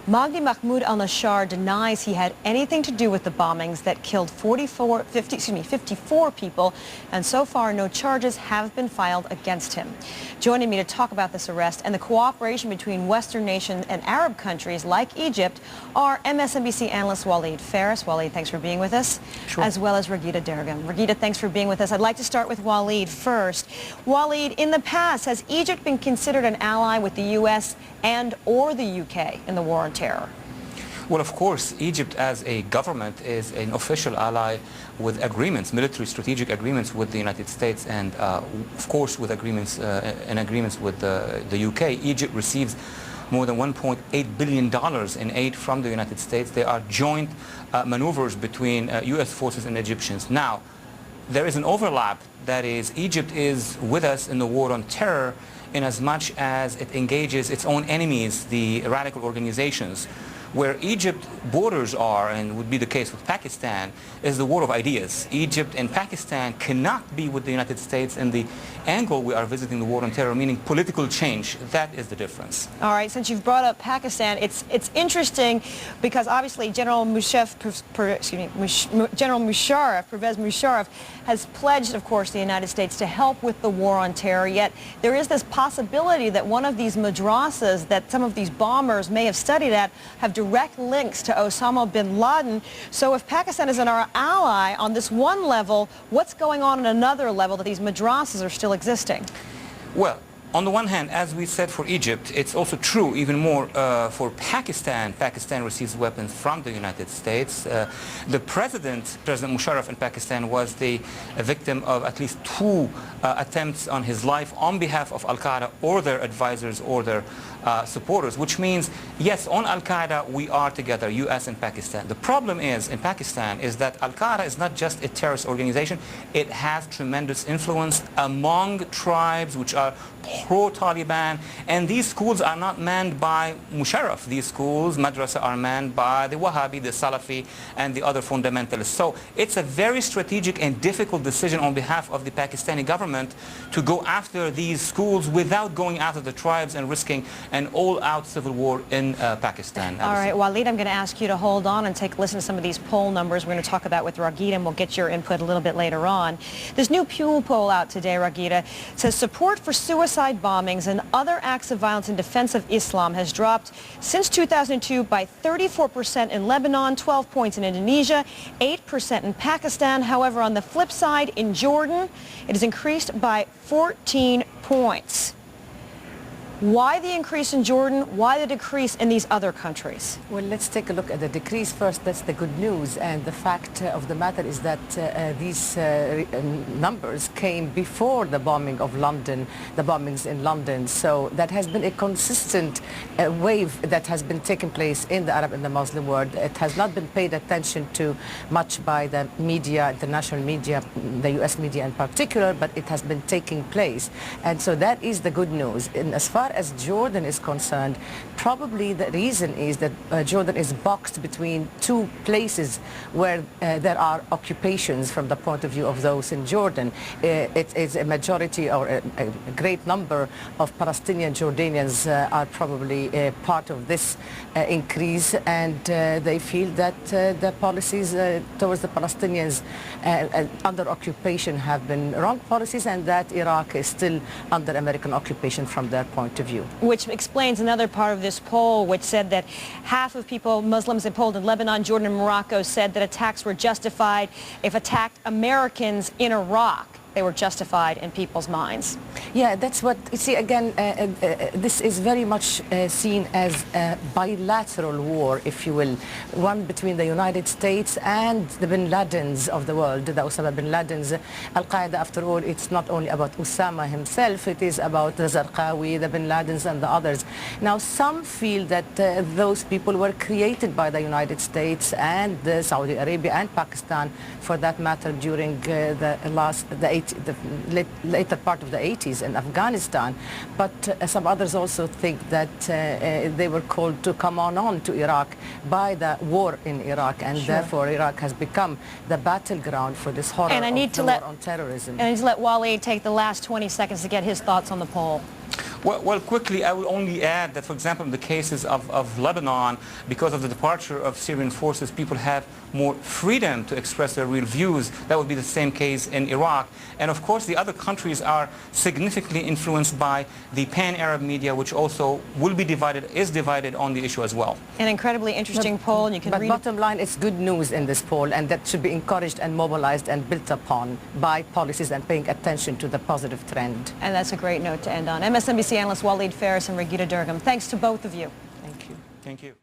Mahdi Mahmoud al-Nashar denies he had anything to do with the bombings that killed 54 people, and so far no charges have been filed against him. Joining me to talk about this arrest and the cooperation between Western nations and Arab countries like Egypt are MSNBC analyst Waleed Faris. Waleed, thanks for being with us. Sure. As well as Raghida Dergham. Raghida, thanks for being with us. I'd like to start with Waleed first. Waleed, in the past, has Egypt been considered an ally with the U.S. and or the U.K. in the war on terror? Well, of course, Egypt as a government is an official ally with agreements, military strategic agreements with the United States and, of course, with agreements with the UK. Egypt receives more than $1.8 billion in aid from the United States. There are joint maneuvers between U.S. forces and Egyptians. Now, there is an overlap, that is, Egypt is with us in the war on terror in as much as it engages its own enemies, the radical organizations. Where Egypt borders are, and would be the case with Pakistan, is the war of ideas. Egypt and Pakistan cannot be with the United States in the angle we are visiting the war on terror, meaning political change. That is the difference. All right, since you've brought up Pakistan, it's interesting because obviously General Pervez Musharraf has pledged, of course, the United States to help with the war on terror, yet there is this possibility that one of these madrasas that some of these bombers may have studied at have direct links to Osama bin Laden. So if Pakistan is our ally on this one level, what's going on another level that these madrasas are still existing? Well, on the one hand, as we said for Egypt, it's also true even more for Pakistan. Pakistan receives weapons from the United States. The President Musharraf in Pakistan was the victim of at least 2 attempts on his life on behalf of Al-Qaeda or their advisors or their supporters, which means, yes, on Al-Qaeda we are together, U.S. and Pakistan. The problem is, in Pakistan, is that Al-Qaeda is not just a terrorist organization. It has tremendous influence among tribes which are pro-Taliban, and these schools are not manned by Musharraf. These schools, madrasa, are manned by the Wahhabi, the Salafi, and the other fundamentalists. So it's a very strategic and difficult decision on behalf of the Pakistani government to go after these schools without going after the tribes and risking an all-out civil war in Pakistan. All right, Waleed, I'm going to ask you to hold on and take a listen to some of these poll numbers we're going to talk about with Raghida, and we'll get your input a little bit later on. This new Pew poll out today, Raghida, says support for suicide bombings and other acts of violence in defense of Islam has dropped since 2002 by 34% in Lebanon, 12 points in Indonesia, 8% in Pakistan. However, on the flip side, in Jordan, it has increased by 14 points. Why the increase in Jordan? Why the decrease in these other countries? Well, let's take a look at the decrease first. That's the good news. And the fact of the matter is that these numbers came before the bombing of London, the bombings in London. So that has been a consistent wave that has been taking place in the Arab and the Muslim world. It has not been paid attention to much by the media, international media, the U.S. media in particular, but it has been taking place. And so that is the good news. And as far as Jordan is concerned, probably the reason is that Jordan is boxed between 2 places where there are occupations from the point of view of those in Jordan. It is a majority or a great number of Palestinian Jordanians are probably part of this increase, and they feel that the policies towards the Palestinians under occupation have been wrong policies, and that Iraq is still under American occupation from their point of view. Which explains another part of this poll, which said that half of people, Muslims polled in Lebanon, Jordan, and Morocco, said that attacks were justified if attacked Americans in Iraq. They were justified in people's minds. Yeah, that's what, you see, again, this is very much seen as a bilateral war, if you will, one between the United States and the bin Ladens of the world, the Osama bin Ladens. Al-Qaeda, after all, it's not only about Osama himself, it is about the Zarqawi, the bin Ladens, and the others. Now, some feel that those people were created by the United States and Saudi Arabia and Pakistan, for that matter, during the later part of the 80s in Afghanistan, but some others also think that they were called to come on to Iraq by the war in Iraq, and therefore Iraq has become the battleground for this horror of the war on terrorism. And I need to let Waleed take the last 20 seconds to get his thoughts on the poll. Well, quickly, I will only add that, for example, in the cases of Lebanon, because of the departure of Syrian forces, people have more freedom to express their real views. That would be the same case in Iraq. And of course, the other countries are significantly influenced by the pan-Arab media, which also will be divided, is divided on the issue as well. An incredibly interesting poll, and you can but read bottom line, it's good news in this poll, and that should be encouraged and mobilized and built upon by policies and paying attention to the positive trend. And that's a great note to end on. MSNBC analyst Waleed Faris and Raghida Dergham, thanks to both of you. Thank you. Thank you.